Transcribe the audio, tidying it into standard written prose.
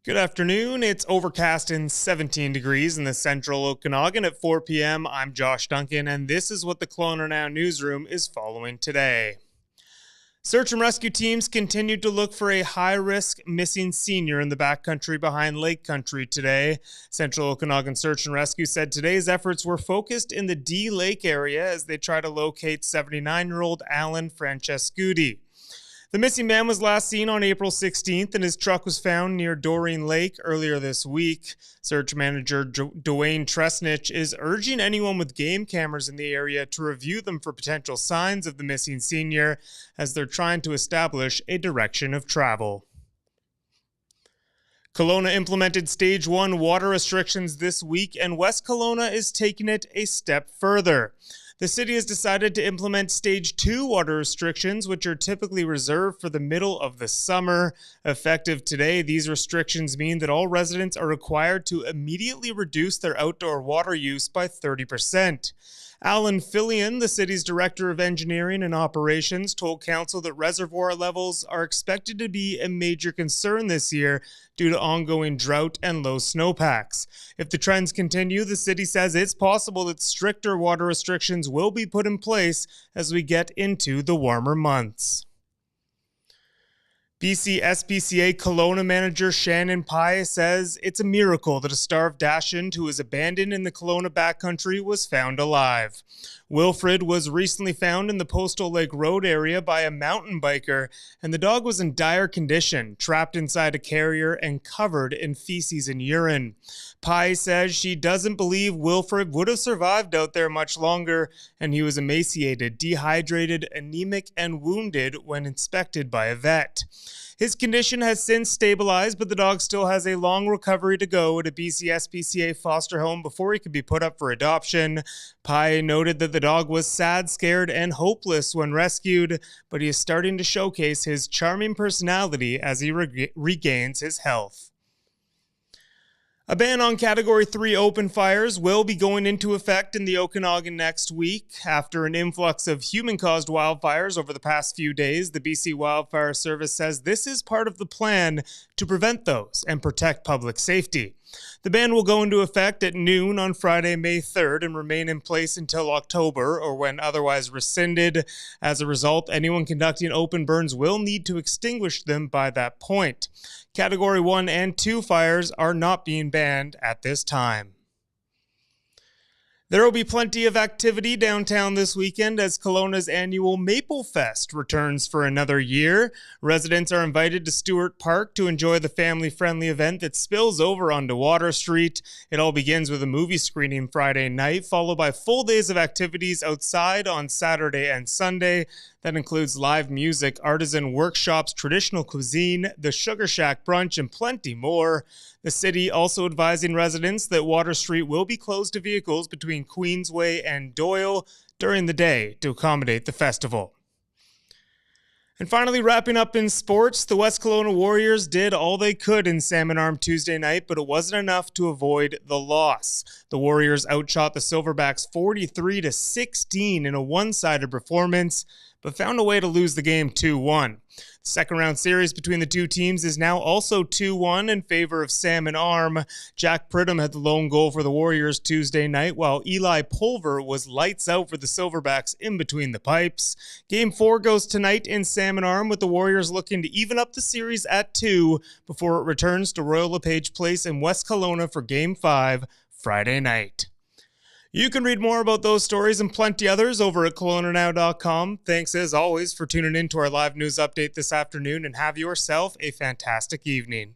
Good afternoon. It's overcast and 17 degrees in the central Okanagan at 4 p.m. I'm Josh Duncan, and this is what the Kelowna Now newsroom is following today. Search and rescue teams continued to look for a high-risk missing senior in the backcountry behind Lake Country today. Central Okanagan Search and Rescue said today's efforts were focused in the D Lake area as they try to locate 79-year-old Alan Francescuti. The missing man was last seen on April 16th, and his truck was found near Doreen Lake earlier this week. Search manager Dwayne Tresnich is urging anyone with game cameras in the area to review them for potential signs of the missing senior as they're trying to establish a direction of travel. Kelowna implemented Stage 1 water restrictions this week, and West Kelowna is taking it a step further. The city has decided to implement Stage 2 water restrictions, which are typically reserved for the middle of the summer. Effective today, these restrictions mean that all residents are required to immediately reduce their outdoor water use by 30%. Alan Fillion, the city's director of engineering and operations, told council that reservoir levels are expected to be a major concern this year due to ongoing drought and low snowpacks. If the trends continue, the city says it's possible that stricter water restrictions will be put in place as we get into the warmer months. BC SPCA Kelowna manager Shannon Pye says it's a miracle that a starved dachshund who was abandoned in the Kelowna backcountry was found alive. Wilfred was recently found in the Postal Lake Road area by a mountain biker, and the dog was in dire condition, trapped inside a carrier and covered in feces and urine. Pye says she doesn't believe Wilfred would have survived out there much longer, and he was emaciated, dehydrated, anemic, and wounded when inspected by a vet. His condition has since stabilized, but the dog still has a long recovery to go at a BC SPCA foster home before he could be put up for adoption. Pye noted that the dog was sad, scared, and hopeless when rescued, but he is starting to showcase his charming personality as he regains his health. A ban on Category 3 open fires will be going into effect in the Okanagan next week. After an influx of human-caused wildfires over the past few days, the BC Wildfire Service says this is part of the plan to prevent those and protect public safety. The ban will go into effect at noon on Friday, May 3rd, and remain in place until October or when otherwise rescinded. As a result, anyone conducting open burns will need to extinguish them by that point. Category 1 and 2 fires are not being banned at this time. There will be plenty of activity downtown this weekend as Kelowna's annual Maple Fest returns for another year. Residents are invited to Stewart Park to enjoy the family-friendly event that spills over onto Water Street. It all begins with a movie screening Friday night, followed by full days of activities outside on Saturday and Sunday. That includes live music, artisan workshops, traditional cuisine, the Sugar Shack brunch, and plenty more. The city also advising residents that Water Street will be closed to vehicles between Queensway and Doyle during the day to accommodate the festival. And finally, wrapping up in sports, the West Kelowna Warriors did all they could in Salmon Arm Tuesday night, but it wasn't enough to avoid the loss. The Warriors outshot the Silverbacks 43-16 in a one-sided performance, but found a way to lose the game 2-1. The second-round series between the two teams is now also 2-1 in favor of Salmon Arm. Jack Pridham had the lone goal for the Warriors Tuesday night, while Eli Pulver was lights out for the Silverbacks in between the pipes. Game 4 goes tonight in Salmon Arm, with the Warriors looking to even up the series at 2 before it returns to Royal LePage Place in West Kelowna for Game 5 Friday night. You can read more about those stories and plenty others over at KelownaNow.com. Thanks as always for tuning in to our live news update this afternoon, and have yourself a fantastic evening.